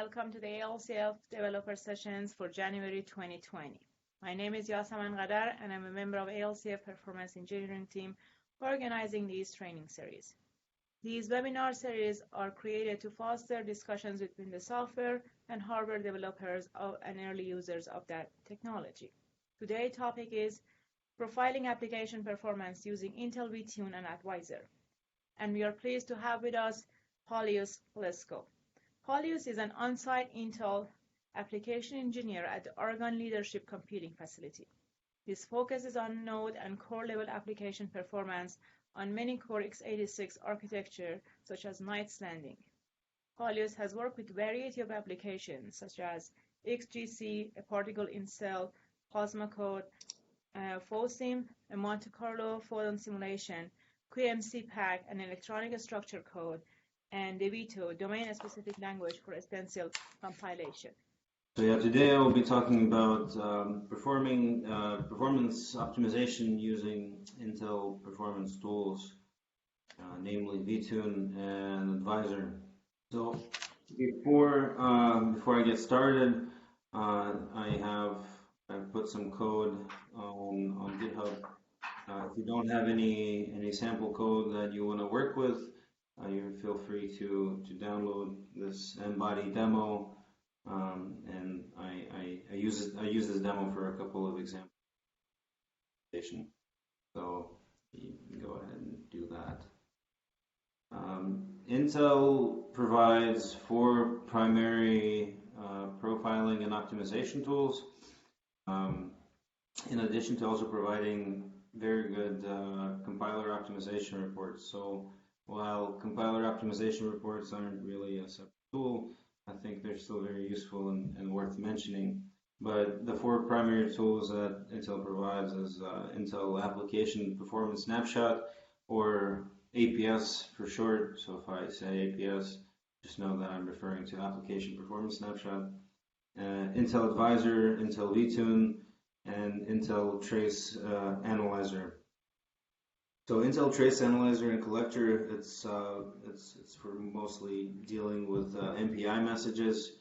Welcome to the ALCF Developer Sessions for January 2020. My name is Yasaman Qadar, and I'm a member of ALCF Performance Engineering team organizing these training series. These webinar series are created to foster discussions between the software and hardware developers and early users of that technology. Today's topic is profiling application performance using Intel Vtune and Advisor. And we are pleased to have with us Paulius Velesko. Paulius is an on-site Intel application engineer at the Oregon Leadership Computing Facility. His focus is on node and core level application performance on many core x86 architecture, such as Knight's Landing. Paulius has worked with a variety of applications, such as XGC, a particle in cell, Plasma code, FOSIM, a Monte Carlo photon simulation, QMC pack, an electronic structure code, and DeVito, domain-specific language for stencil compilation. So yeah, today I will be talking about performance optimization using Intel performance tools, namely Vtune and Advisor. So before I get started, I've put some code on GitHub. If you don't have any sample code that you want to work with, you feel free to download this Nbody demo, and I use this demo for a couple of examples. So you can go ahead and do that. Intel provides 4 primary profiling and optimization tools, in addition to also providing very good compiler optimization reports. So while compiler optimization reports aren't really a separate tool, I think they're still very useful and worth mentioning. But the 4 primary tools that Intel provides is Intel Application Performance Snapshot, or APS for short. So if I say APS, just know that I'm referring to Application Performance Snapshot. Intel Advisor, Intel Vtune, and Intel Trace Analyzer. So Intel Trace Analyzer and Collector, it's for mostly dealing with MPI messages,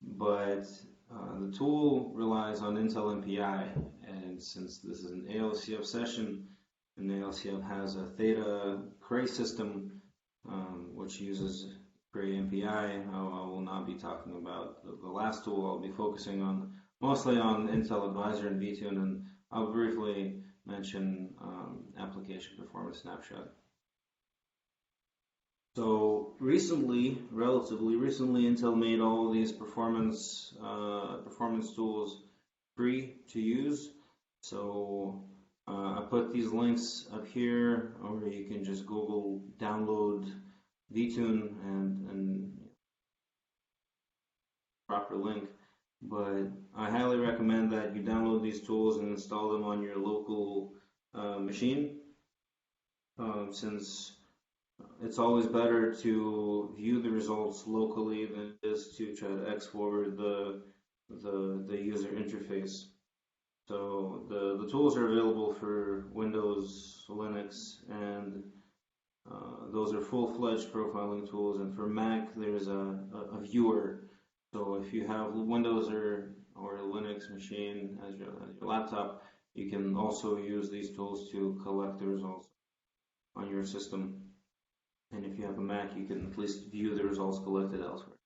but the tool relies on Intel MPI, and since this is an ALCF session, and ALCF has a Theta Cray system, which uses Cray MPI, I will not be talking about the last tool. I'll be focusing mostly on Intel Advisor and Vtune, and I'll briefly mention Application Performance Snapshot. So relatively recently, Intel made all of these performance tools free to use. So I put these links up here, or you can just Google download Vtune and proper link. But I highly recommend that you download these tools and install them on your local machine, since it's always better to view the results locally than it is to try to export the user interface. So the tools are available for Windows, Linux, and those are full-fledged profiling tools. And for Mac, there's a viewer. So if you have Windows or a Linux machine as your laptop, you can also use these tools to collect the results on your system. And if you have a Mac, you can at least view the results collected elsewhere.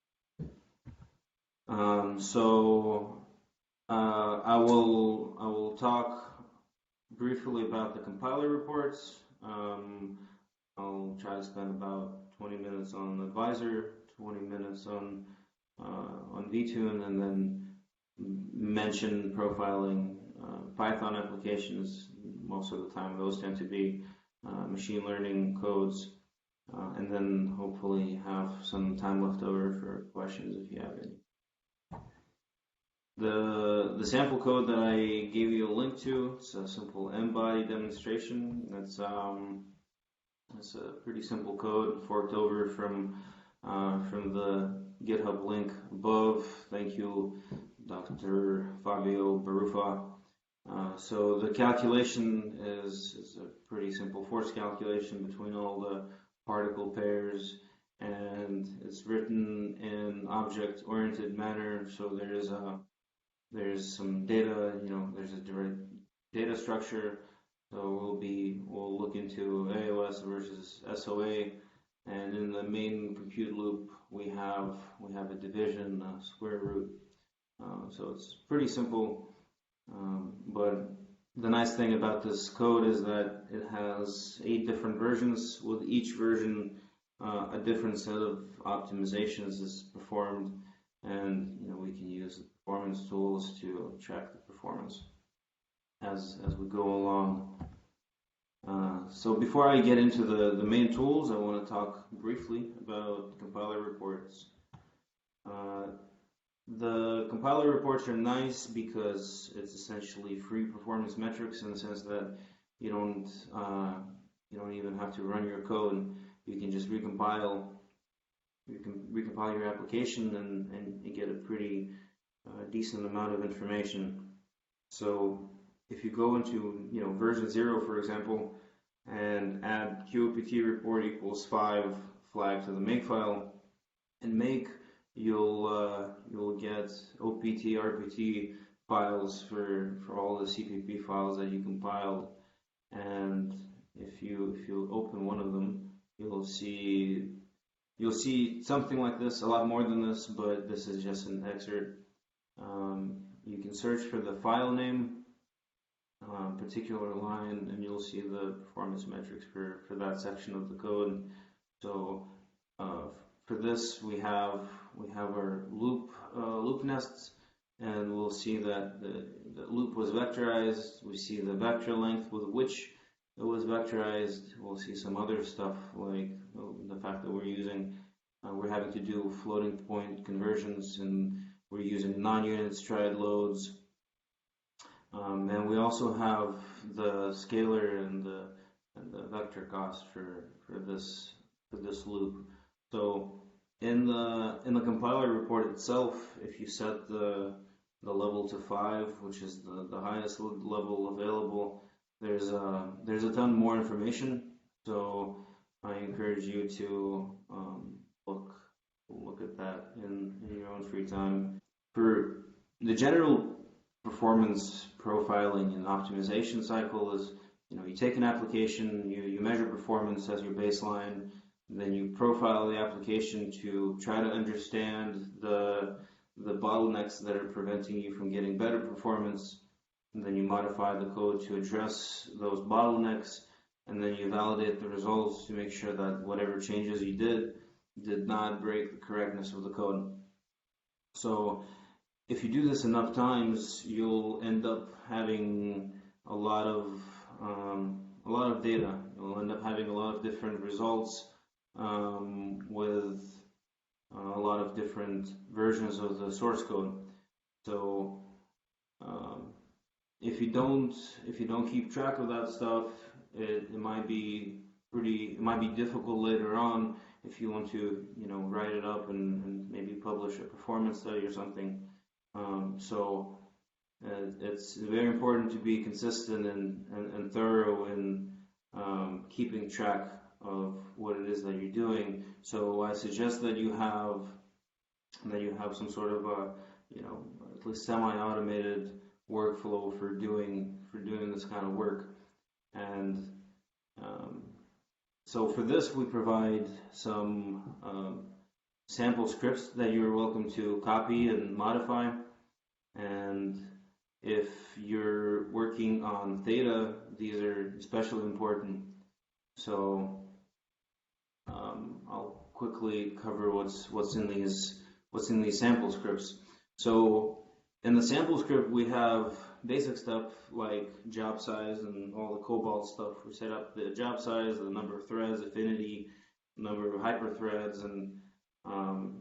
I will talk briefly about the compiler reports. I'll try to spend about 20 minutes on Advisor, 20 minutes on Vtune, and then mention profiling Python applications. Most of the time, those tend to be machine learning codes, and then hopefully have some time left over for questions if you have any. The sample code that I gave you a link to, it's a simple Nbody demonstration. It's a pretty simple code forked over from the GitHub link above. Thank you, Dr. Fabio Baruffal. So the calculation is a pretty simple force calculation between all the particle pairs, and it's written in object-oriented manner. So there's some data, there's a direct data structure. So we'll look into AOS versus SOA, and in the main compute loop we have a division, a square root. So it's pretty simple, but the nice thing about this code is that it has 8 different versions. With each version, a different set of optimizations is performed, and we can use the performance tools to track the performance as we go along. So before I get into the main tools, I want to talk briefly about compiler reports. The compiler reports are nice because it's essentially free performance metrics, in the sense that you don't even have to run your code. You can just recompile your application and you get a pretty decent amount of information. So if you go into version 0, for example, and add QOPT report equals 5 flag to the makefile, in make you'll get OPT, RPT files for all the CPP files that you compiled, and if you open one of them, you'll see something like this, a lot more than this, but this is just an excerpt. You can search for the file name, particular line, and you'll see the performance metrics for that section of the code. So for this, we have our loop nests, and we'll see that the loop was vectorized. We see the vector length with which it was vectorized. We'll see some other stuff, like the fact that we're having to do floating point conversions, and we're using non-unit stride loads. And we also have the scalar and the vector cost for this loop. So in the compiler report itself, if you set the level to 5, which is the highest level available, there's a ton more information. So I encourage you to look at that in your own free time. For the general performance profiling and optimization cycle is, you take an application, you measure performance as your baseline, then you profile the application to try to understand the bottlenecks that are preventing you from getting better performance, and then you modify the code to address those bottlenecks, and then you validate the results to make sure that whatever changes you did not break the correctness of the code. So if you do this enough times, you'll end up having a lot of data. You'll end up having a lot of different results with a lot of different versions of the source code. So if you don't keep track of that stuff, it might be difficult later on if you want to write it up and maybe publish a performance study or something. So it's very important to be consistent and thorough in keeping track of what it is that you're doing. So I suggest that you have some sort of at least semi-automated workflow for doing this kind of work. And so for this, we provide some sample scripts that you're welcome to copy and modify. And if you're working on Theta, these are especially important. So I'll quickly cover what's in these sample scripts. So in the sample script, we have basic stuff like job size and all the Cobalt stuff. We set up the job size, the number of threads, affinity, number of hyperthreads, and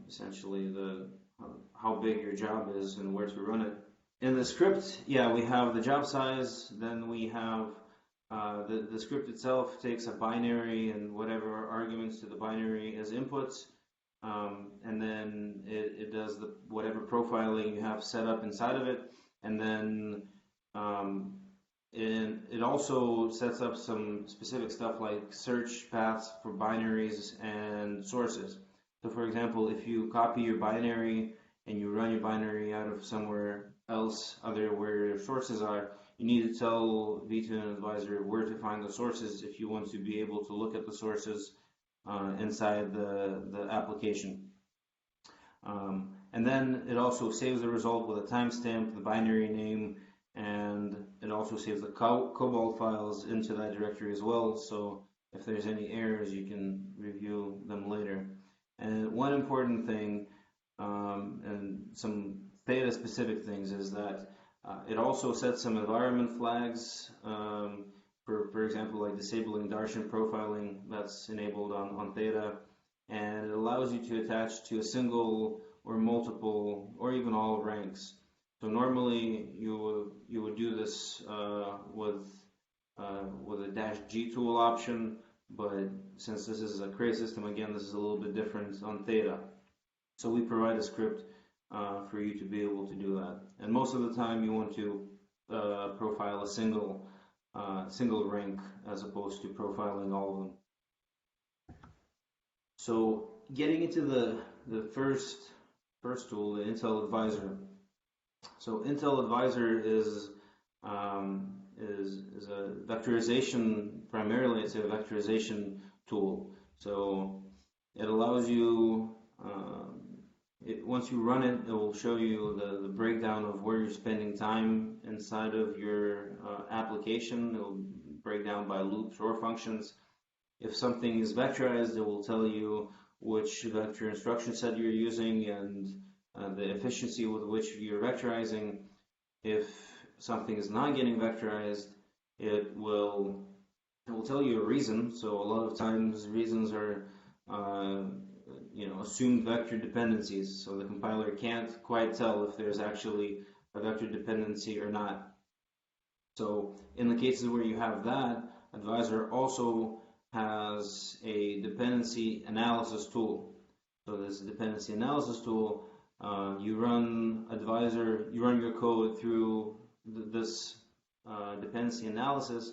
essentially how big your job is and where to run it. In the script, we have the job size, then we have the script itself takes a binary and whatever arguments to the binary as inputs, and then it does whatever profiling you have set up inside of it, and then it also sets up some specific stuff like search paths for binaries and sources. So for example, if you copy your binary and you run your binary out of somewhere else other where your sources are, you need to tell Vtune Advisor where to find the sources if you want to be able to look at the sources inside the application. And then it also saves the result with a timestamp, the binary name, and it also saves the COBOL files into that directory as well. So if there's any errors, you can review them later. And one important thing, and some Theta specific things, is that it also sets some environment flags, for example, like disabling Darshan profiling that's enabled on Theta, and it allows you to attach to a single or multiple or even all ranks. So normally you would do this with a -G tool option, but since this is a Cray system, again, this is a little bit different on Theta. So we provide a script for you to be able to do that. And most of the time you want to profile a single rank as opposed to profiling all of them. So getting into the first tool, the Intel Advisor. So Intel Advisor is a vectorization, primarily it's a vectorization tool. So it allows you, once you run it, it will show you the breakdown of where you're spending time inside of your application. It will break down by loops or functions. If something is vectorized, it will tell you which vector instruction set you're using and the efficiency with which you're vectorizing. If something is not getting vectorized, it will tell you a reason. So a lot of times reasons are assumed vector dependencies. So the compiler can't quite tell if there's actually a vector dependency or not. So in the cases where you have that, Advisor also has a dependency analysis tool. So this dependency analysis tool, you run your code through this dependency analysis,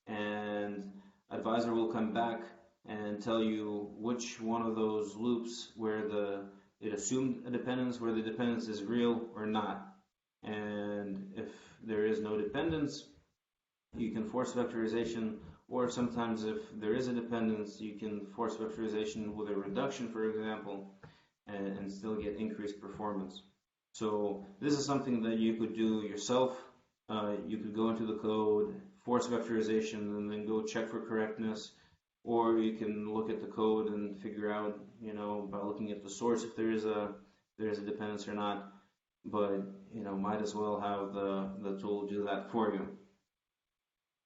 and Advisor will come back and tell you which one of those loops where it assumed a dependence, where the dependence is real or not. And if there is no dependence, you can force vectorization, or sometimes if there is a dependence, you can force vectorization with a reduction, for example, and still get increased performance. So this is something that you could do yourself. You could go into the code, force vectorization, and then go check for correctness, or you can look at the code and figure out, by looking at the source if there is a dependence or not. But might as well have the tool do that for you.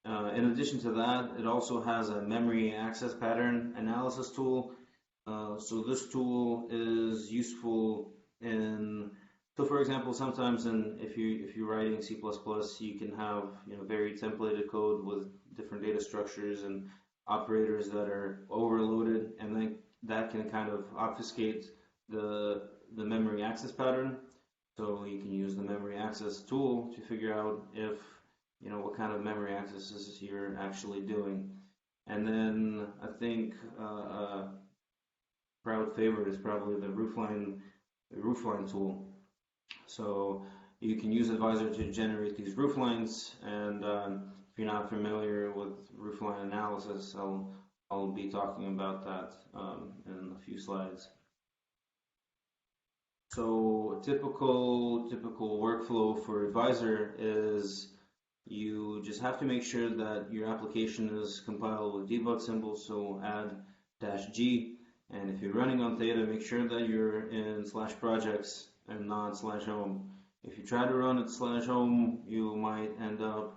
In addition to that, it also has a memory access pattern analysis tool. So this tool is useful so for example, sometimes if you're writing C++, you can have very templated code with different data structures and operators that are overloaded, and then that can kind of obfuscate the memory access pattern. So you can use the memory access tool to figure out if what kind of memory accesses you're actually doing. And then I think proud favorite is probably the Roofline tool. So you can use Advisor to generate these rooflines, and if you're not familiar with roofline analysis, I'll be talking about that in a few slides. So typical workflow for Advisor is you just have to make sure that your application is compiled with debug symbols, so add -G, and if you're running on Theta, make sure that you're in /projects and not /home. If you try to run at /home, you might end up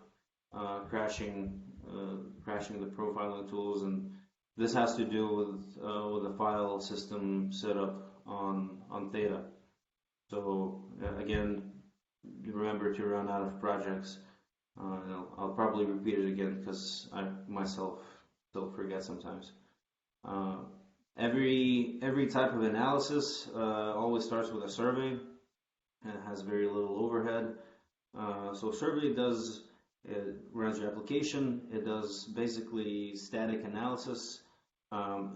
crashing the profiling tools, and this has to do with the file system setup on Theta. So again, remember to run out of projects. I'll probably repeat it again because I myself still forget sometimes. Every type of analysis always starts with a survey, and it has very little overhead. So survey it runs your application. It does basically static analysis.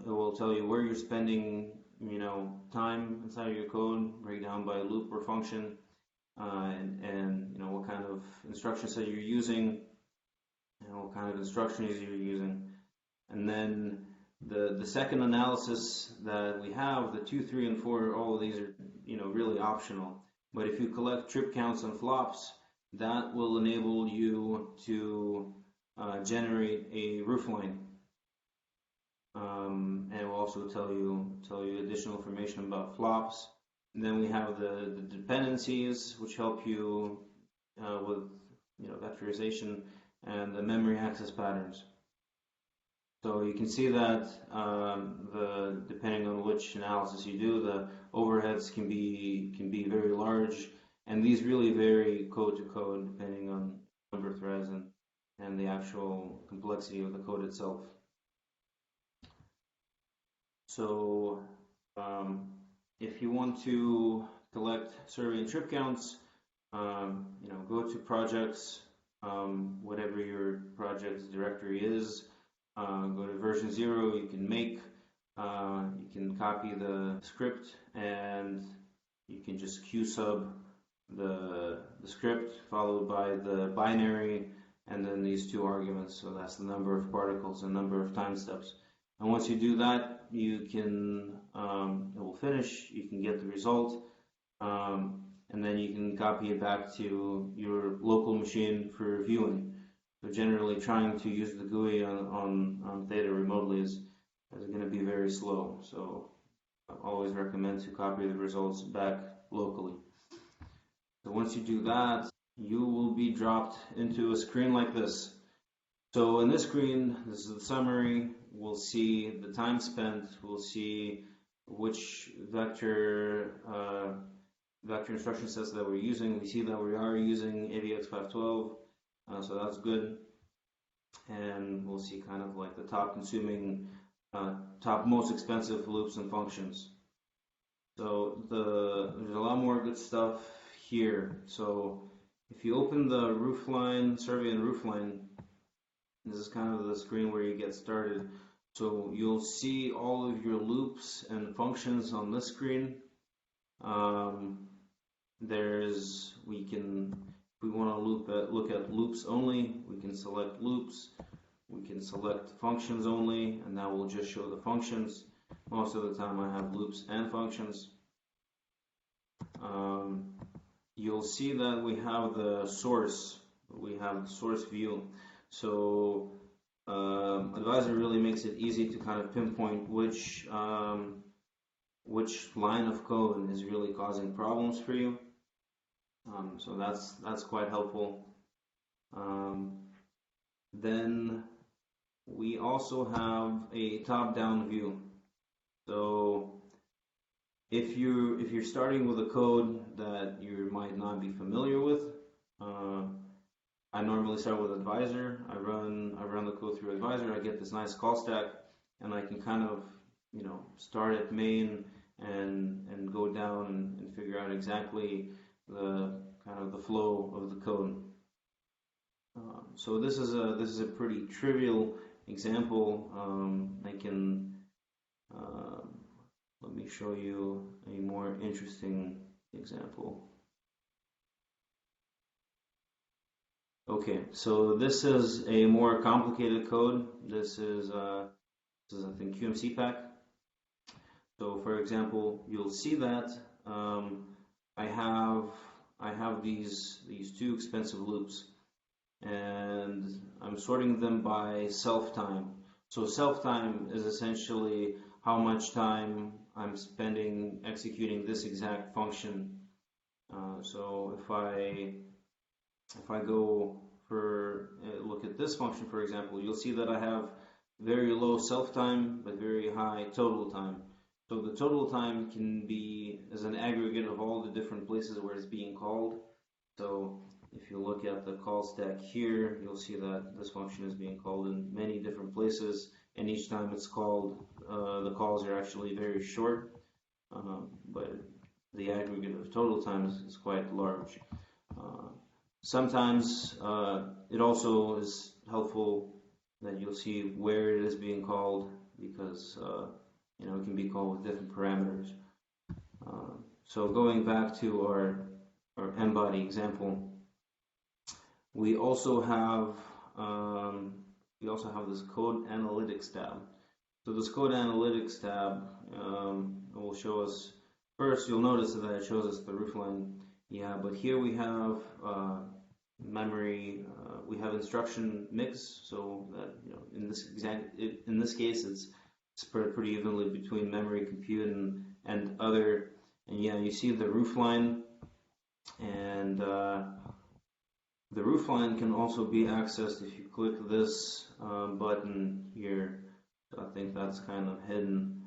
It will tell you where you're spending time inside of your code, break down by loop or function, and what kind of instructions that you're using, and what kind of instructions you're using. And then the second analysis that we have, the 2, 3, and 4, all of these are really optional. But if you collect trip counts and flops, that will enable you to generate a roofline, and it will also tell you additional information about flops. And then we have the dependencies, which help you with vectorization, and the memory access patterns. So you can see that depending on which analysis you do, the overheads can be very large, and these really vary code to code depending on number of threads and the actual complexity of the code itself. So if you want to collect survey and trip counts, go to projects, whatever your project's directory is. Go to version 0. You can you can copy the script, and you can just qsub the script followed by the binary, and then these two arguments. So that's the number of particles and number of time steps. And once you do that, you can it will finish. You can get the result, and then you can copy it back to your local machine for viewing. So generally, trying to use the GUI on Theta remotely is going to be very slow. So I always recommend to copy the results back locally. So once you do that, you will be dropped into a screen like this. So in this screen, this is the summary. We'll see the time spent. We'll see which vector instruction sets that we're using. We see that we are using AVX512. So that's good, and we'll see kind of like the top most expensive loops and functions. So there's a lot more good stuff here. So if you open the Roofline survey and Roofline, this is kind of the screen where you get started. So you'll see all of your loops and functions on this screen. If we want to look at loops only, we can select loops. We can select functions only, and that will just show the functions. Most of the time I have loops and functions. You'll see that we have the source. We have the source view. So Advisor really makes it easy to kind of pinpoint which line of code is really causing problems for you. So that's quite helpful. Then we also have a top-down view. So if you're starting with a code that you might not be familiar with, I normally start with Advisor. I run the code through Advisor. I get this nice call stack, and I can kind of start at main and go down and figure out exactly the kind of the flow of the code. So this is a pretty trivial example. I can let me show you a more interesting example. Okay, so this is a more complicated code. This is I think QMC pack. So for example, you'll see that I have these two expensive loops, and I'm sorting them by self time. So self time is essentially how much time I'm spending executing this exact function. So if I go for look at this function, for example, you'll see that I have very low self time but very high total time. So the total time can be as an aggregate of all the different places where it's being called. So if you look at the call stack here, you'll see that this function is being called in many different places, and each time it's called, the calls are actually very short, but the aggregate of total time is quite large. Sometimes it also is helpful that you'll see where it is being called, because it can be called with different parameters. So going back to our Nbody example, we also have this code analytics tab. So this code analytics tab will show us, first you'll notice that it shows us the Roofline. Yeah, but here we have memory, we have instruction mix, so that in this case it's spread pretty evenly between memory, compute, and other. And yeah, you see the Roofline, and the Roofline can also be accessed if you click this button here. So I think that's kind of hidden,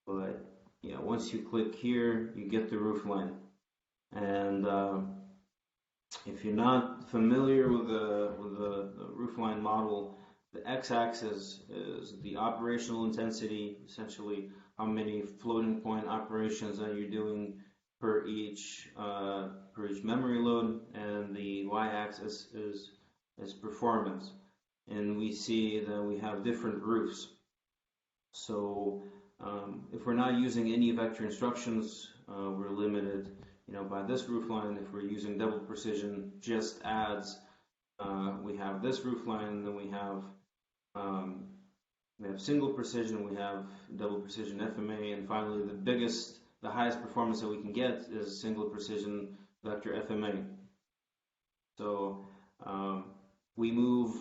but yeah, once you click here, you get the Roofline. And if you're not familiar with the Roofline model, the x-axis is the operational intensity, essentially how many floating point operations that you're doing per each memory load, and the y-axis is performance. And we see that we have different roofs. So if we're not using any vector instructions, we're limited by this Roofline. If we're using double precision just adds, we have this Roofline, and then we have single precision, we have double precision FMA, and finally the highest performance that we can get is single precision vector FMA. So we move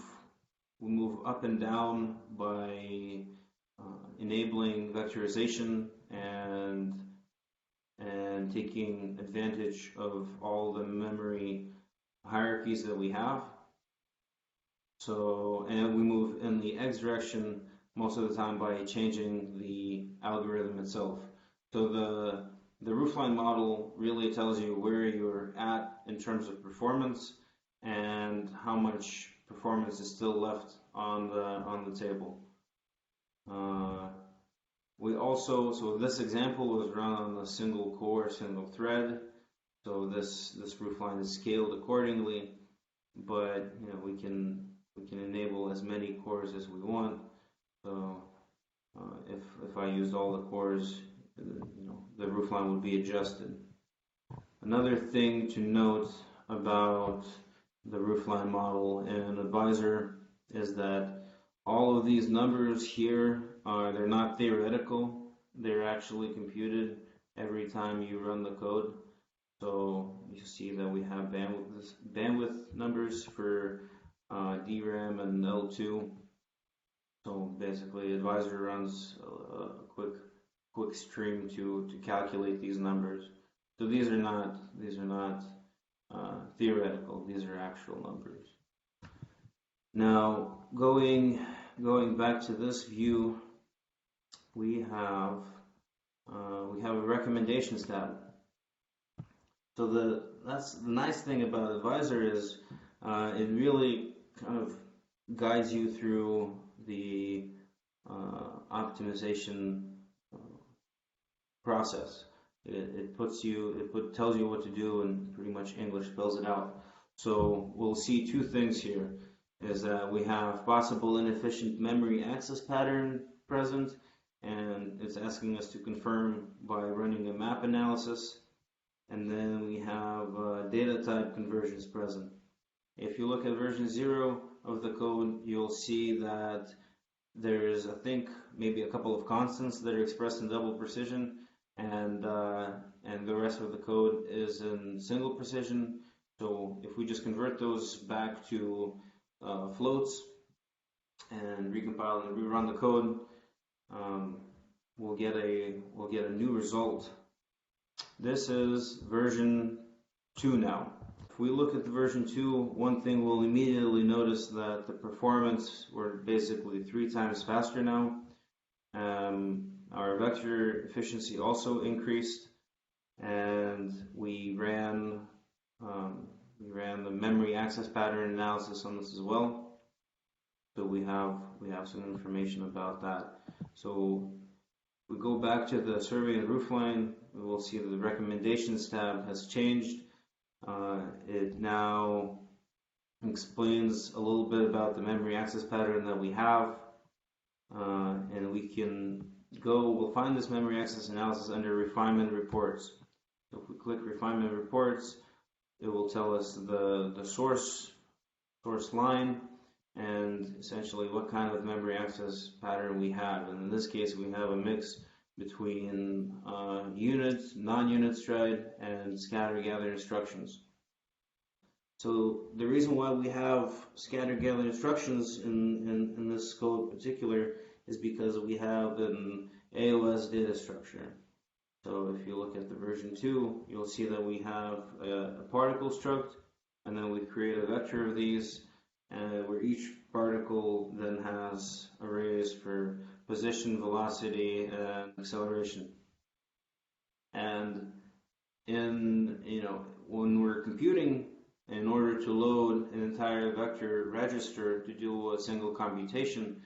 up and down by enabling vectorization and taking advantage of all the memory hierarchies that we have. So, and we move in the X direction most of the time by changing the algorithm itself. So the Roofline model really tells you where you're at in terms of performance and how much performance is still left on the table. So this example was run on a single core, single thread. So this Roofline is scaled accordingly, but we can enable as many cores as we want. So if I used all the cores, the Roofline would be adjusted. Another thing to note about the Roofline model and Advisor is that all of these numbers here they're not theoretical, they're actually computed every time you run the code. So you see that we have bandwidth numbers for DRAM and L2. So basically Advisor runs a quick stream to calculate these numbers. So these are not theoretical, these are actual numbers. Now going back to this view, we have a recommendations tab. So that's the nice thing about Advisor is it really kind of guides you through the optimization process. It tells you what to do, and pretty much English spells it out. So we'll see two things here, is that we have possible inefficient memory access pattern present, and it's asking us to confirm by running a map analysis. And then we have data type conversions present. If you look at version 0 of the code, you'll see that there's, I think, maybe a couple of constants that are expressed in double precision, and the rest of the code is in single precision. So if we just convert those back to floats and recompile and rerun the code, we'll get a new result. This is version 2 now. If we look at the version 2, one thing we'll immediately notice that the performance were basically 3 times faster now. Our vector efficiency also increased, and we ran the memory access pattern analysis on this as well. So we have some information about that. So we go back to the survey and Roofline, we will see that the recommendations tab has changed. It now explains a little bit about the memory access pattern that we have, and we can we'll find this memory access analysis under refinement reports. So if we click refinement reports, it will tell us the source line and essentially what kind of memory access pattern we have. And in this case, we have a mix between unit, non-unit stride, and scatter-gather instructions. So the reason why we have scatter-gather instructions in this code in particular is because we have an AOS data structure. So if you look at the version 2, you'll see that we have a particle struct, and then we create a vector of these, where each particle then has arrays for position, velocity, and acceleration. And when we're computing, in order to load an entire vector register to do a single computation,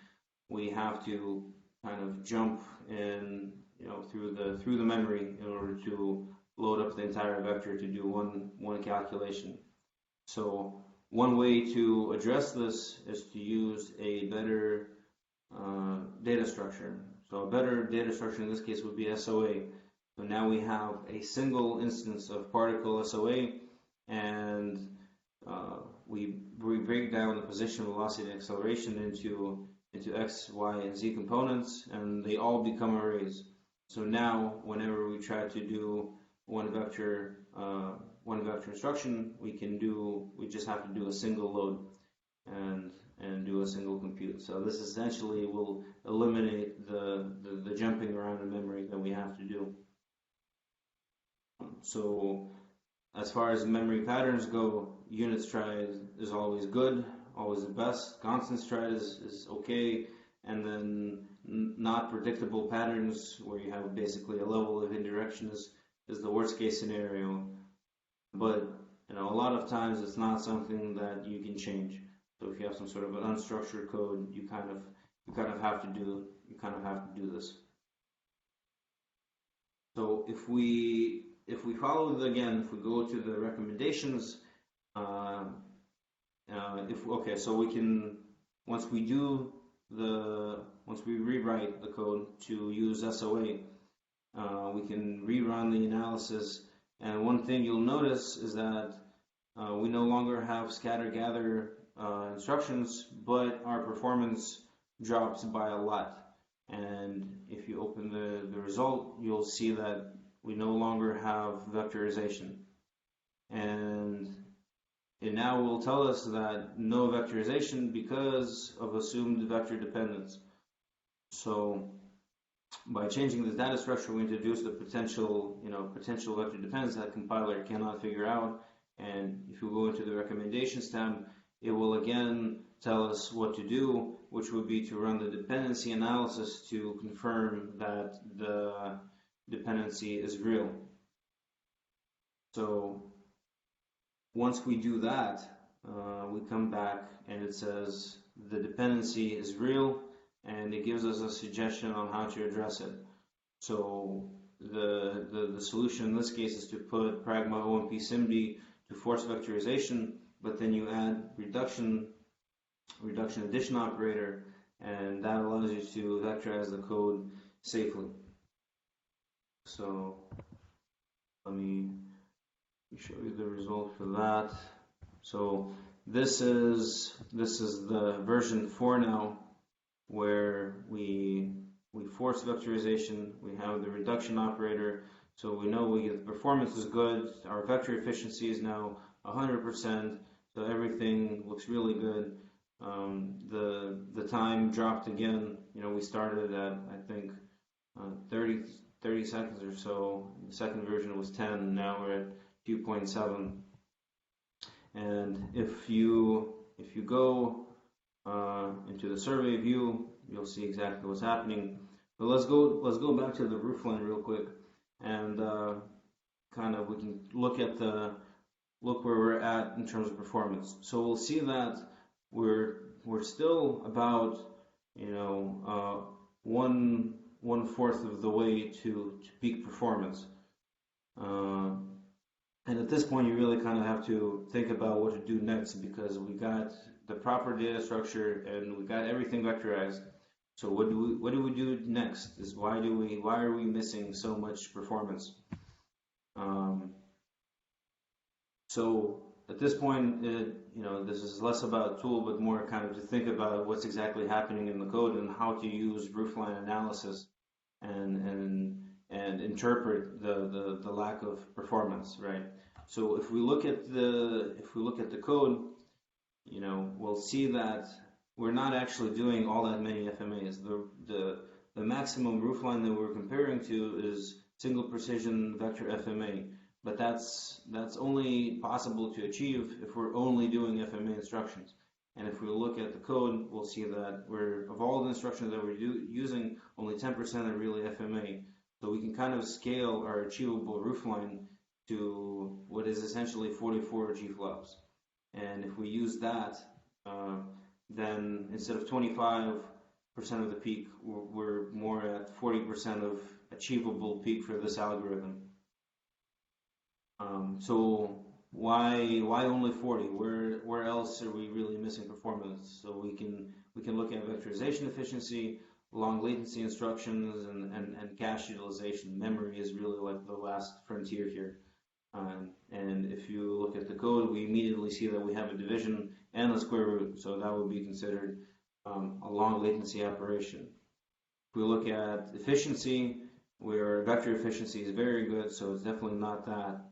we have to kind of jump in, through the memory in order to load up the entire vector to do one calculation. So one way to address this is to use a better data structure. So a better data structure in this case would be SOA. So now we have a single instance of particle SOA, and we break down the position, velocity, and acceleration into X, Y, and Z components, and they all become arrays. So now, whenever we try to do one vector instruction, we just have to do a single load and do a single compute. So this essentially will eliminate the jumping around in memory that we have to do. So as far as memory patterns go, unit stride is always good, always the best. Constant stride is okay, and then not predictable patterns where you have basically a level of indirection is the worst case scenario. But a lot of times it's not something that you can change. So if you have some sort of an unstructured code, you kind of have to do this. So if we follow if we go to the recommendations, so we can once we rewrite the code to use SOA, we can rerun the analysis. And one thing you'll notice is that we no longer have scatter-gather instructions, but our performance drops by a lot. And if you open the result, you'll see that we no longer have vectorization. And it now will tell us that no vectorization because of assumed vector dependence. So by changing this data structure, we introduce the potential vector dependence that compiler cannot figure out. And if you go into the recommendations tab, it will again tell us what to do, which would be to run the dependency analysis to confirm that the dependency is real. So once we do that, we come back and it says the dependency is real, and it gives us a suggestion on how to address it. So the solution in this case is to put pragma OMP SIMD to force vectorization, but then you add reduction addition operator, and that allows you to vectorize the code safely. So let me show you the result for that. So this is the version 4 now, where we force vectorization. We have the reduction operator, so we know the performance is good. Our vector efficiency is now 100%, so everything looks really good. The time dropped again. We started at I think 30 seconds or so. The second version was 10. Now we're at 2.7. And if you go into the survey view, you'll see exactly what's happening. But let's go back to the Roofline real quick, and we can look where we're at in terms of performance. So we'll see that we're still about one fourth of the way to peak performance. And at this point, you really kind of have to think about what to do next, because we got the proper data structure and we got everything vectorized. So what do we do next? Is why are we missing so much performance? So at this point, this is less about tool, but more kind of to think about what's exactly happening in the code and how to use roofline analysis and interpret the lack of performance, right? So if we look at the code, we'll see that we're not actually doing all that many FMAs. The maximum roofline that we're comparing to is single precision vector FMA. But that's only possible to achieve if we're only doing FMA instructions. And if we look at the code, we'll see that of all the instructions that we're using, only 10% are really FMA. So we can kind of scale our achievable roofline to what is essentially 44 G-flops. And if we use that, then instead of 25% of the peak, we're more at 40% of achievable peak for this algorithm. So why only 40? Where else are we really missing performance? So we can look at vectorization efficiency, long latency instructions, and cache utilization. Memory is really like the last frontier here. And if you look at the code, we immediately see that we have a division and a square root. So that would be considered a long latency operation. If we look at efficiency, where vector efficiency is very good, so it's definitely not that.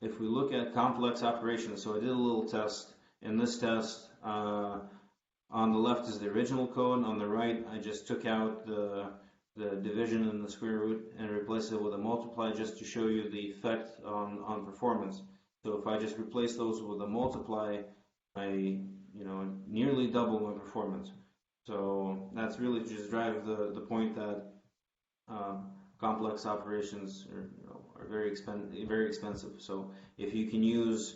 If we look at complex operations, so I did a little test. In this test, on the left is the original code. On the right, I just took out the division and the square root and replaced it with a multiply just to show you the effect on performance. So if I just replace those with a multiply, I nearly double my performance. So that's really to just drive the point that complex operations are very expensive. So if you can use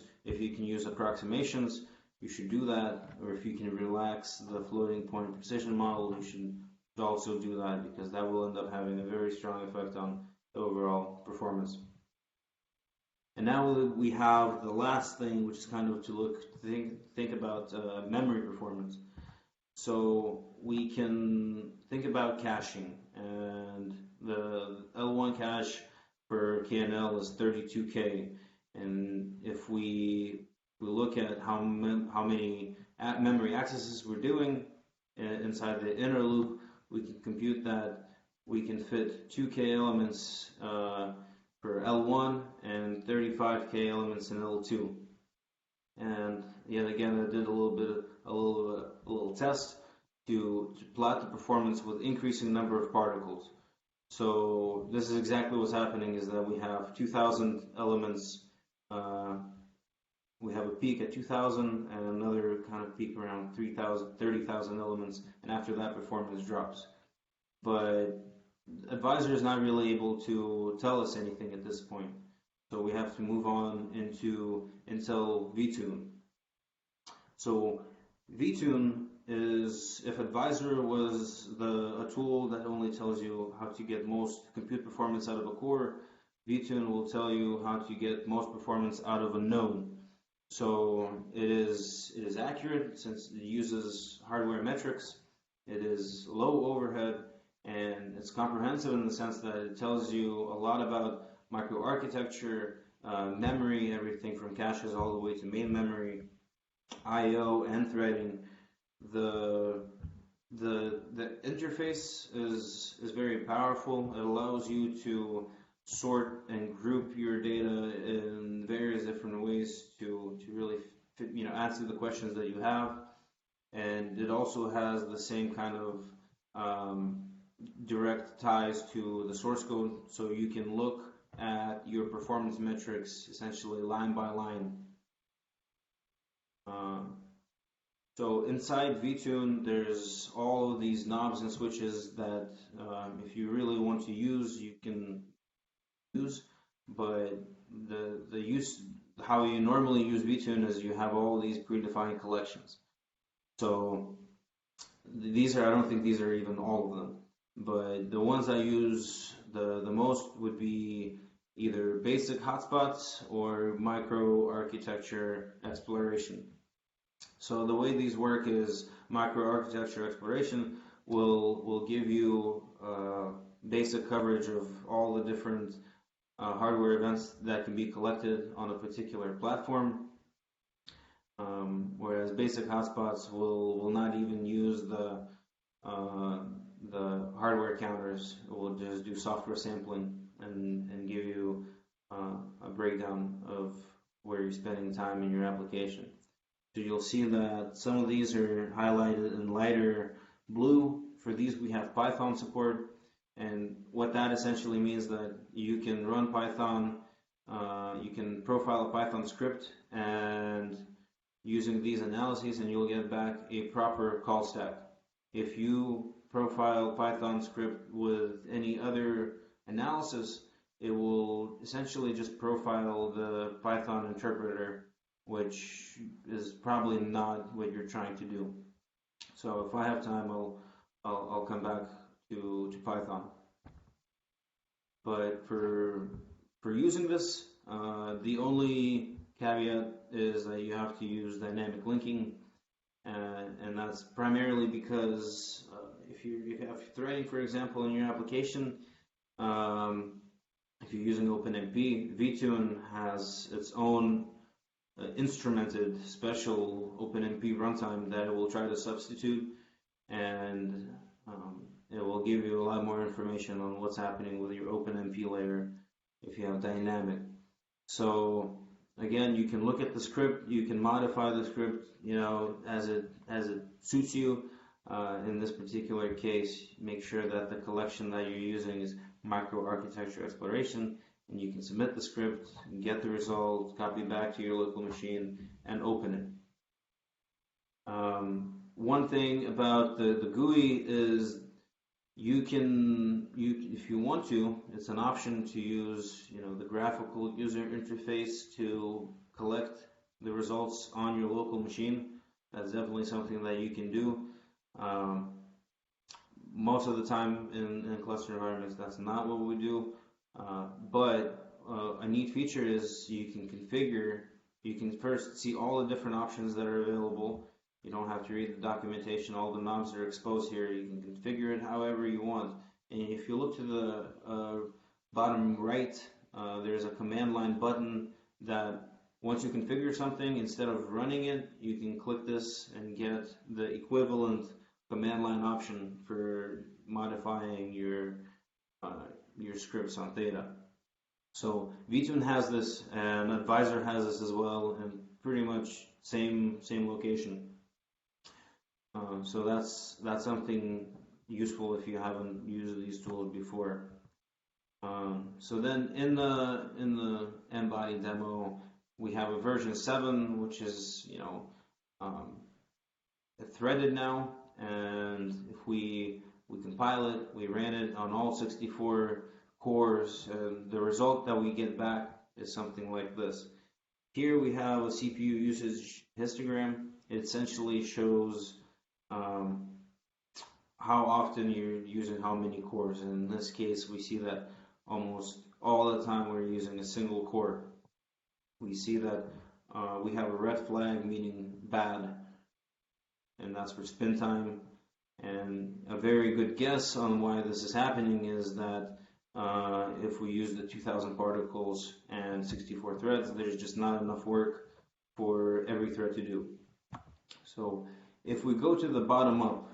approximations, you should do that. Or if you can relax the floating point precision model, you should also do that, because that will end up having a very strong effect on the overall performance. And now we have the last thing, which is kind of to think about memory performance. So we can think about caching, and the L1 cache for KNL is 32K, and if we look at how many memory accesses we're doing inside the inner loop, we can compute that we can fit 2K elements for L1 and 35K elements in L2. And yet again, I did a little test to plot the performance with increasing number of particles. So this is exactly what's happening, is that we have 2,000 elements. We have a peak at 2,000 and another kind of peak around 30,000 elements, and after that performance drops. But Advisor is not really able to tell us anything at this point. So we have to move on into Intel Vtune. So Vtune is, if Advisor was a tool that only tells you how to get most compute performance out of a core, Vtune will tell you how to get most performance out of a node. So it is accurate since it uses hardware metrics. It is low overhead, and it's comprehensive in the sense that it tells you a lot about microarchitecture, memory, everything from caches all the way to main memory, I/O, and threading. The interface is very powerful. It allows you to sort and group your data in various different ways to really answer the questions that you have. And it also has the same kind of direct ties to the source code, so you can look at your performance metrics essentially line by line. So inside Vtune, there's all of these knobs and switches that if you really want to use, you can use. But how you normally use Vtune is you have all these predefined collections. So I don't think these are even all of them. But the ones I use the most would be either basic hotspots or microarchitecture exploration. So the way these work is microarchitecture exploration will give you basic coverage of all the different hardware events that can be collected on a particular platform. Whereas basic hotspots will not even use the hardware counters. It will just do software sampling and give you a breakdown of where you're spending time in your application. So you'll see that some of these are highlighted in lighter blue. For these we have Python support, and what that essentially means that you can run Python, you can profile a Python script and using these analyses and you'll get back a proper call stack. If you profile Python script with any other analysis, it will essentially just profile the Python interpreter, which is probably not what you're trying to do. So if I have time, I'll come back to Python. But for using this, the only caveat is that you have to use dynamic linking, and that's primarily because if you have threading, for example, in your application, if you're using OpenMP, Vtune has its own instrumented special OpenMP runtime that it will try to substitute, and it will give you a lot more information on what's happening with your OpenMP layer if you have dynamic. So again, you can look at the script, you can modify the script, as it suits you. In this particular case, make sure that the collection that you're using is microarchitecture exploration, and you can submit the script, get the result, copy back to your local machine, and open it. One thing about the GUI is if you want to, it's an option to use the graphical user interface to collect the results on your local machine. That's definitely something that you can do. Most of the time in cluster environments, that's not what we do. But a neat feature is you can first see all the different options that are available. You don't have to read the documentation. All the knobs are exposed here. You can configure it however you want. And if you look to the bottom right, there's a command line button that once you configure something, instead of running it, you can click this and get the equivalent command line option for modifying your scripts on Theta. So Vtune has this, and Advisor has this as well, and pretty much same location. So that's something useful if you haven't used these tools before. So then in the Nbody demo, we have a version 7, which is threaded now, and if we compile it, we ran it on all 64 cores, and the result that we get back is something like this. Here we have a CPU usage histogram. It essentially shows how often you're using how many cores. And in this case, we see that almost all the time we're using a single core. We see that we have a red flag, meaning bad, and that's for spin time. And a very good guess on why this is happening is that if we use the 2000 particles and 64 threads, there's just not enough work for every thread to do. So if we go to the bottom up,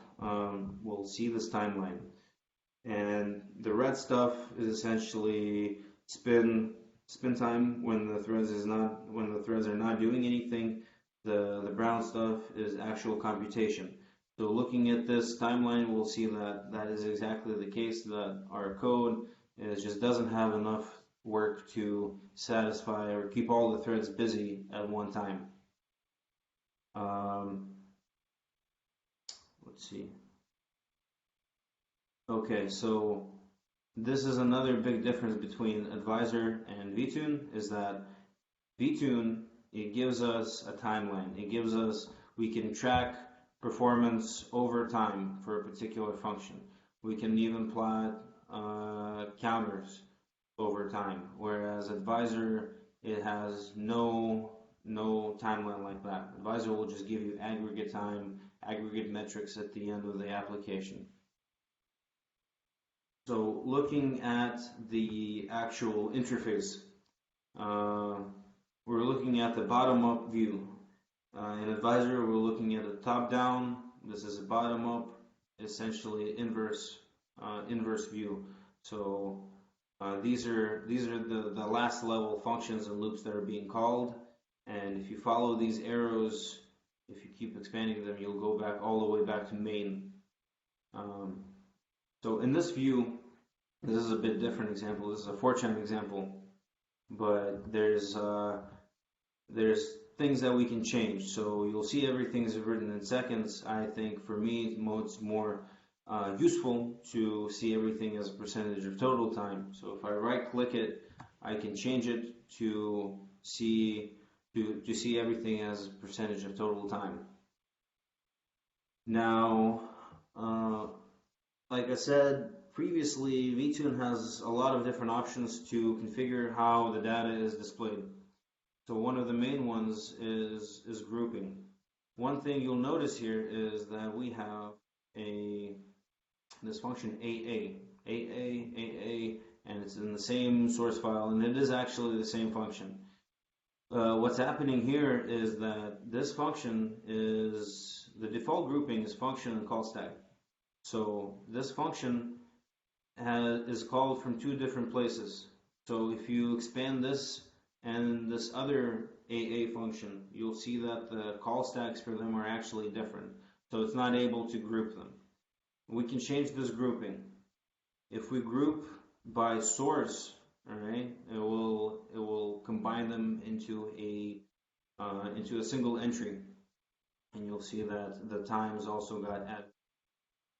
we'll see this timeline, and the red stuff is essentially spin time when the threads are not doing anything. The brown stuff is actual computation. So looking at this timeline, we'll see that that is exactly the case, that our code just doesn't have enough work to satisfy or keep all the threads busy at one time. Let's see. Okay, so this is another big difference between Advisor and Vtune, is that Vtune, it gives us a timeline. It gives us, we can track performance over time for a particular function. We can even plot counters over time, whereas Advisor, it has no no timeline like that. Advisor will just give you aggregate time, aggregate metrics at the end of the application. So looking at the actual interface, we're looking at the bottom-up view. In Advisor, we're looking at a top-down. This is a bottom-up, essentially inverse view. So these are the last level functions and loops that are being called. And if you follow these arrows, if you keep expanding them, you'll go back all the way back to main. So in this view, this is a bit different example. This is a 4chan example, but there's things that we can change. So you'll see everything is written in seconds. I think for me, it's more useful to see everything as a percentage of total time. So if I right-click it, I can change it to see everything as a percentage of total time. Now, like I said previously, Vtune has a lot of different options to configure how the data is displayed. So one of the main ones is grouping. One thing you'll notice here is that we have this function AA, and it's in the same source file, and it is actually the same function. What's happening here is that this function is, the default grouping is function and call stack. So this function is called from two different places. So if you expand this and this other AA function, you'll see that the call stacks for them are actually different. So it's not able to group them. We can change this grouping. If we group by source, all right, it will combine them into a single entry, and you'll see that the times also got added.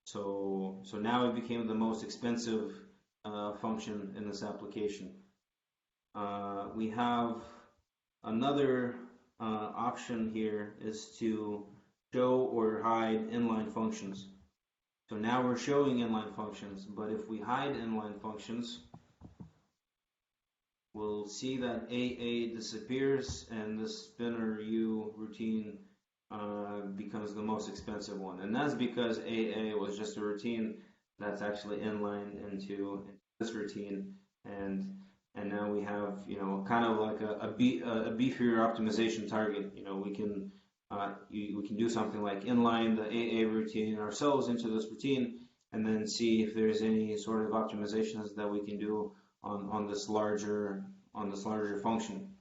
So now it became the most expensive function in this application. We have another option here is to show or hide inline functions. So now we're showing inline functions, but if we hide inline functions, we'll see that AA disappears and the spinner U routine becomes the most expensive one. And that's because AA was just a routine that's actually inline into this routine, and now we have, you know, kind of like a beefier optimization target. You know, we can do something like inline the AA routine ourselves into this routine, and then see if there's any sort of optimizations that we can do on this larger function.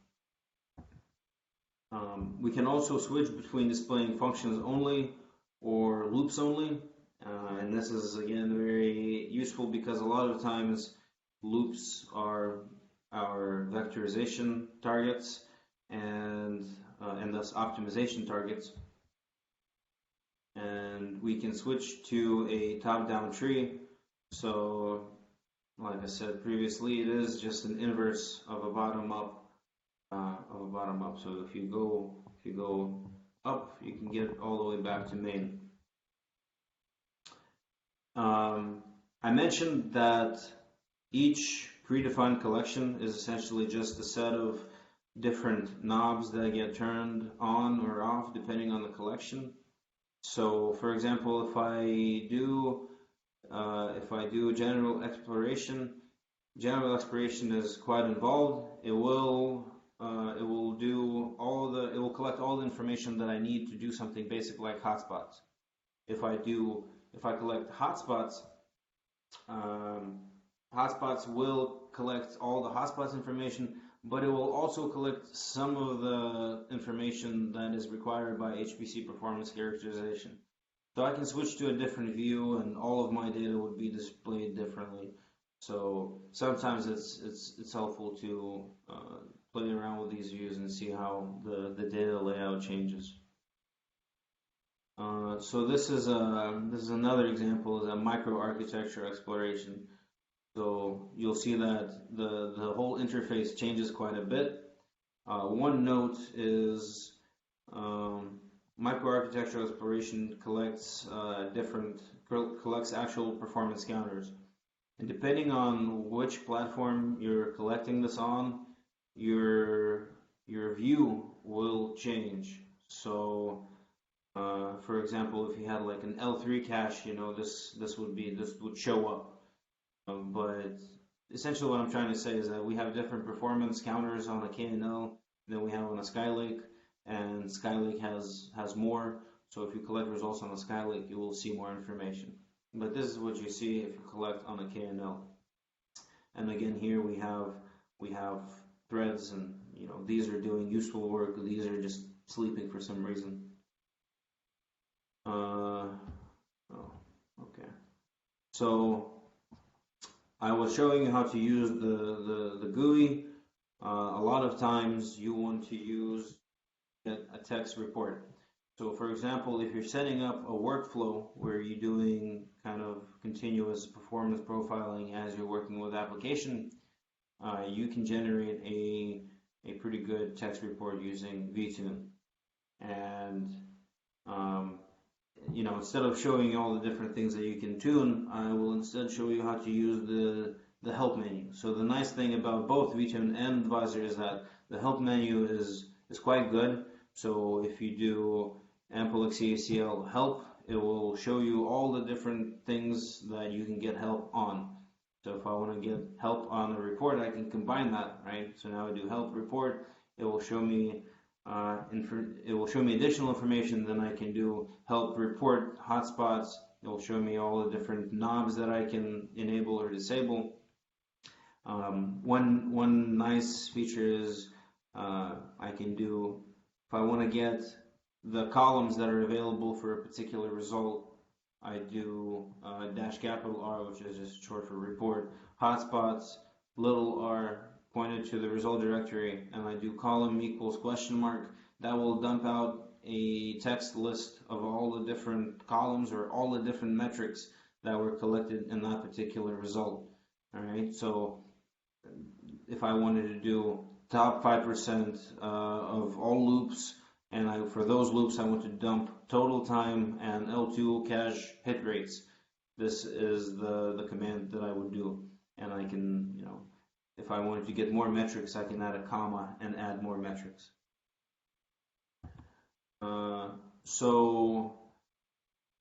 We can also switch between displaying functions only or loops only, and this is again very useful because a lot of times loops are our vectorization targets and thus optimization targets. And we can switch to a top-down tree. So, like I said previously, it is just an inverse of a bottom-up. So if you go up, you can get all the way back to main. I mentioned that each predefined collection is essentially just a set of different knobs that get turned on or off depending on the collection. So, for example, if I do general exploration is quite involved. It will collect all the information that I need to do something basic like hotspots. If I collect hotspots, hotspots will collect all the hotspots information, but it will also collect some of the information that is required by HPC performance characterization. So I can switch to a different view and all of my data would be displayed differently. So sometimes it's helpful to play around with these views and see how the data layout changes. So this is another example of a microarchitecture exploration. So you'll see that the whole interface changes quite a bit. One note is microarchitecture exploration collects actual performance counters, and depending on which platform you're collecting this on, your view will change. So, for example, if you had like an L3 cache, this would show up. But essentially, what I'm trying to say is that we have different performance counters on a KNL than we have on a Skylake, and Skylake has more. So if you collect results on a Skylake, you will see more information. But this is what you see if you collect on a KNL. And again, here we have threads, and these are doing useful work. These are just sleeping for some reason. Okay. So I was showing you how to use the GUI. A lot of times you want to use a text report. So for example, if you're setting up a workflow where you're doing kind of continuous performance profiling as you're working with application, you can generate a pretty good text report using Vtune. And instead of showing you all the different things that you can tune, I will instead show you how to use the help menu. So the nice thing about both Vtune and Advisor is that the help menu is quite good. So if you do amplxe help, it will show you all the different things that you can get help on. So if I want to get help on a report, I can combine that, right? So now I do help report. It will show me additional information. Then I can do help report hotspots. It will show me all the different knobs that I can enable or disable. One nice feature is I can do, if I want to get the columns that are available for a particular result, I do -R, which is just short for report, hotspots, little r pointed to the result directory, and I do column equals question mark. That will dump out a text list of all the different columns or all the different metrics that were collected in that particular result. All right, so if I wanted to do top 5% of all loops, and for those loops I want to dump total time and L2 cache hit rates, this is the command that I would do. And I can, if I wanted to get more metrics, I can add a comma and add more metrics.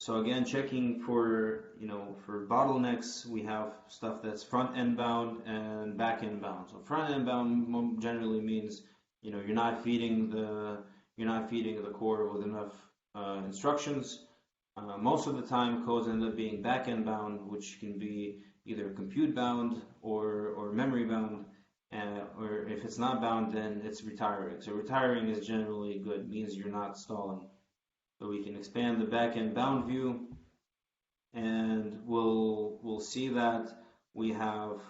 So again, checking for bottlenecks, we have stuff that's front end bound and back end bound. So front end bound generally means you're not feeding the core with enough instructions. Most of the time, codes end up being back end bound, which can be either compute bound or memory bound. Or if it's not bound, then it's retiring. So retiring is generally good, means you're not stalling. So we can expand the backend bound view, and we'll see that we have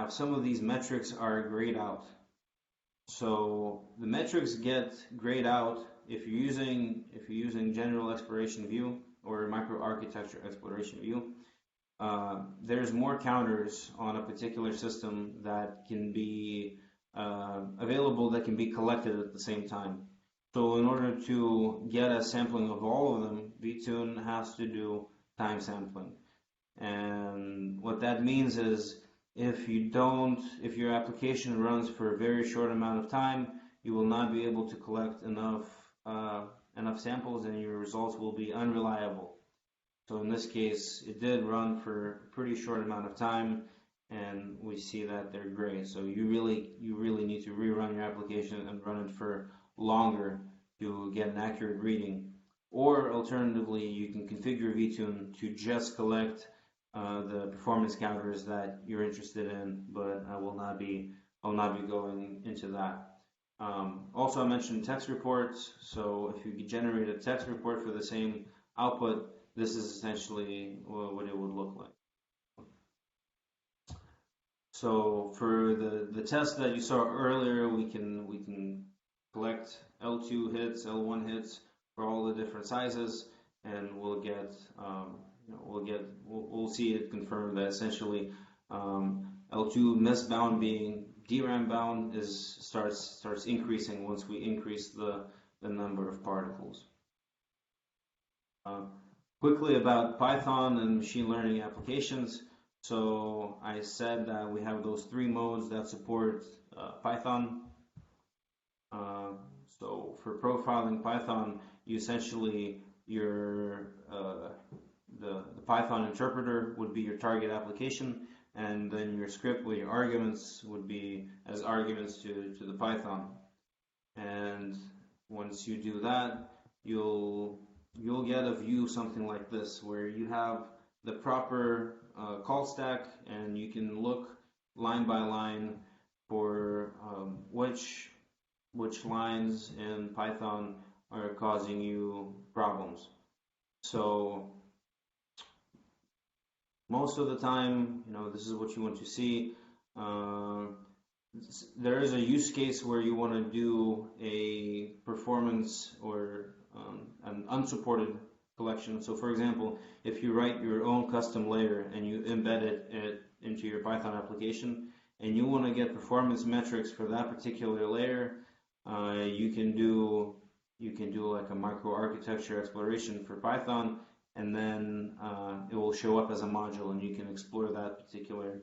some of these metrics are grayed out. So the metrics get grayed out if you're using general exploration view or microarchitecture exploration view. There's more counters on a particular system that can be available, that can be collected at the same time. So in order to get a sampling of all of them, Vtune has to do time sampling. And what that means is if your application runs for a very short amount of time, you will not be able to collect enough samples, and your results will be unreliable. So in this case, it did run for a pretty short amount of time, and we see that they're gray. So you really need to rerun your application and run it for longer to get an accurate reading. Or alternatively, you can configure Vtune to just collect the performance counters that you're interested in, but I will not be going into that. Also, I mentioned text reports. So if you generate a text report for the same output, this is essentially what it would look like. So for the test that you saw earlier, we can collect L2 hits, L1 hits for all the different sizes, and we'll see it confirmed that essentially L2 miss bound being DRAM bound starts increasing once we increase the number of particles. Quickly about Python and machine learning applications. So I said that we have those 3 modes that support Python. So for profiling Python, you essentially the Python interpreter would be your target application, and then your script with your arguments would be as arguments to the Python. And once you do that, you'll get a view something like this, where you have the proper call stack, and you can look line by line for which lines in Python are causing you problems. So most of the time, this is what you want to see. There is a use case where you want to do a performance or an unsupported collection. So for example, if you write your own custom layer and you embed it into your Python application, and you want to get performance metrics for that particular layer, you can do like a microarchitecture exploration for Python, and then it will show up as a module, and you can explore that particular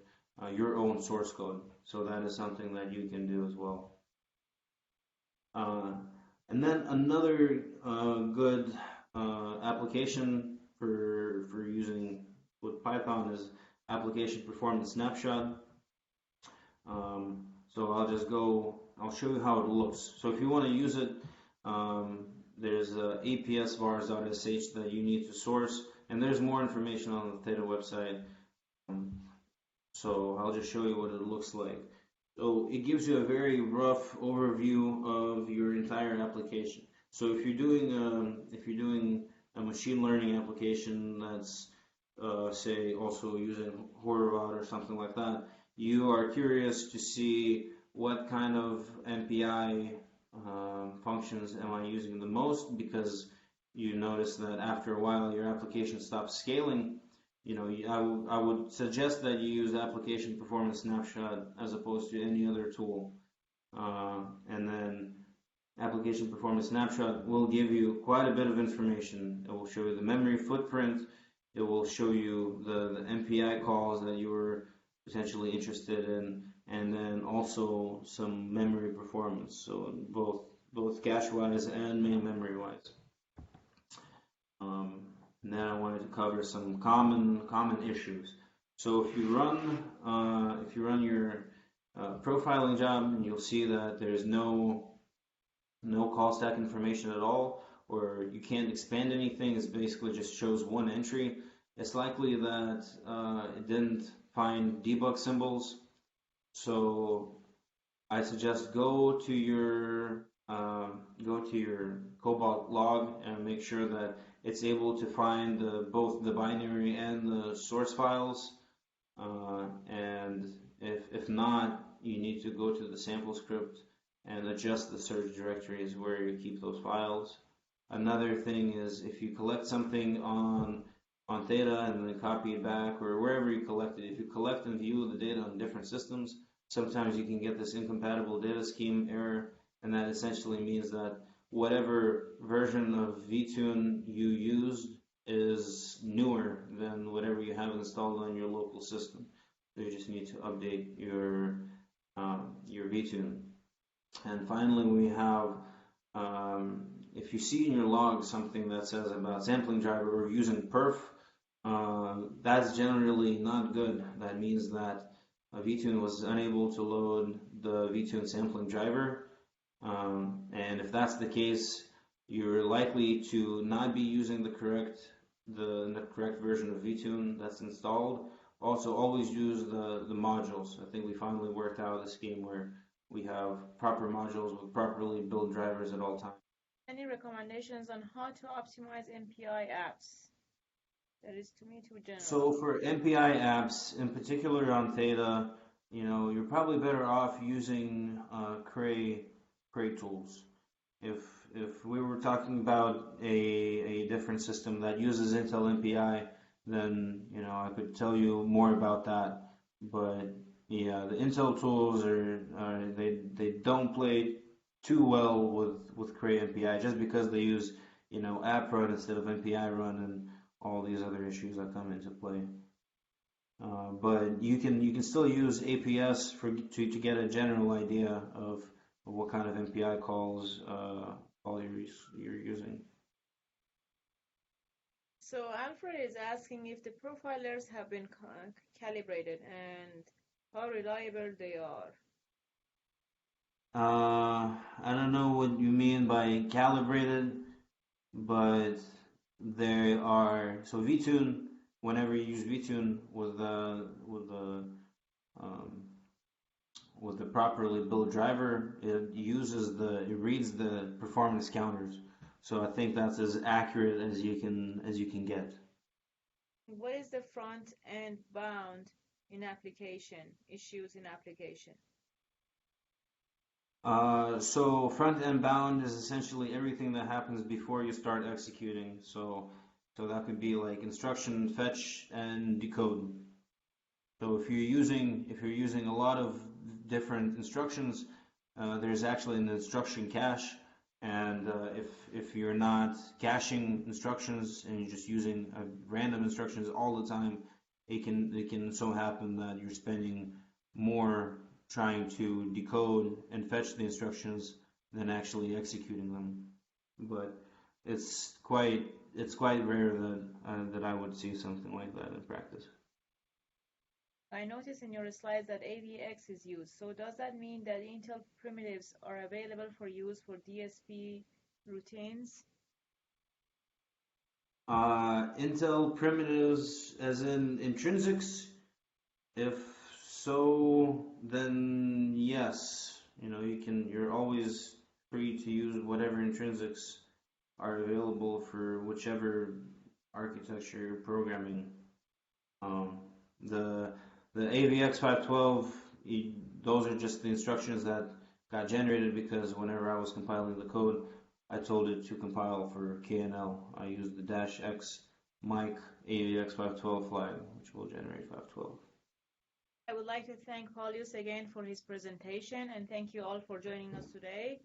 your own source code. So that is something that you can do as well. And then another good application for using with Python is application performance snapshot. So I'll show you how it looks. So if you want to use it, there's APS vars.sh that you need to source, and there's more information on the Theta website. So I'll just show you what it looks like. So it gives you a very rough overview of your entire application. So if you're doing a machine learning application that's say also using Horvath or something like that, you are curious to see what kind of MPI functions am I using the most, because you notice that after a while your application stops scaling. I would suggest that you use application performance snapshot as opposed to any other tool. And then application performance snapshot will give you quite a bit of information. It will show you the memory footprint. It will show you the MPI calls that you were potentially interested in, and then also some memory performance. So both cache-wise and main memory-wise. And then I wanted to cover some common issues. So if you run your profiling job, and you'll see that there's no call stack information at all, or you can't expand anything. It basically just shows one entry. It's likely that it didn't find debug symbols. So I suggest go to your Cobalt log and make sure that it's able to find both the binary and the source files. And if not, you need to go to the sample script and adjust the search directories where you keep those files. Another thing is, if you collect something on Theta and then copy it back, or wherever you collect it, if you collect and view the data on different systems, sometimes you can get this incompatible data scheme error, and that essentially means that whatever version of Vtune you used is newer than whatever you have installed on your local system. So you just need to update your Vtune. And finally, we have if you see in your log something that says about sampling driver or using perf, that's generally not good. That means that Vtune was unable to load the Vtune sampling driver. And if that's the case, you're likely to not be using the correct version of Vtune that's installed. Also, always use the modules. I think we finally worked out a scheme where we have proper modules with properly built drivers at all times. Any recommendations on how to optimize MPI apps? That is, to me, too general. So for MPI apps, in particular on Theta, you're probably better off using Cray tools. If we were talking about a different system that uses Intel MPI, then I could tell you more about that. But yeah, the Intel tools they don't play too well with Cray MPI, just because they use app run instead of MPI run and all these other issues that come into play. But you can still use APS to get a general idea of what kind of MPI calls you're using. So Alfred is asking if the profilers have been calibrated and how reliable they are. I don't know what you mean by calibrated, but they are. So Vtune, whenever you use Vtune um, with the properly built driver, it reads the performance counters. So I think that's as accurate as you can get. What is the front end bound in application, issues in application? So front end bound is essentially everything that happens before you start executing. So that could be like instruction fetch and decode. So if you're using a lot of different instructions, there's actually an instruction cache, and if you're not caching instructions and you're just using random instructions all the time, it can so happen that you're spending more trying to decode and fetch the instructions than actually executing them. But it's quite rare that I would see something like that in practice. I noticed in your slides that AVX is used. So does that mean that Intel primitives are available for use for DSP routines? Intel primitives as in intrinsics? If so, then yes. You're always free to use whatever intrinsics are available for whichever architecture you're programming. The AVX 512, those are just the instructions that got generated because whenever I was compiling the code, I told it to compile for KNL. I used the -x mic AVX 512 flag, which will generate 512. I would like to thank Paulius again for his presentation, and thank you all for joining us today.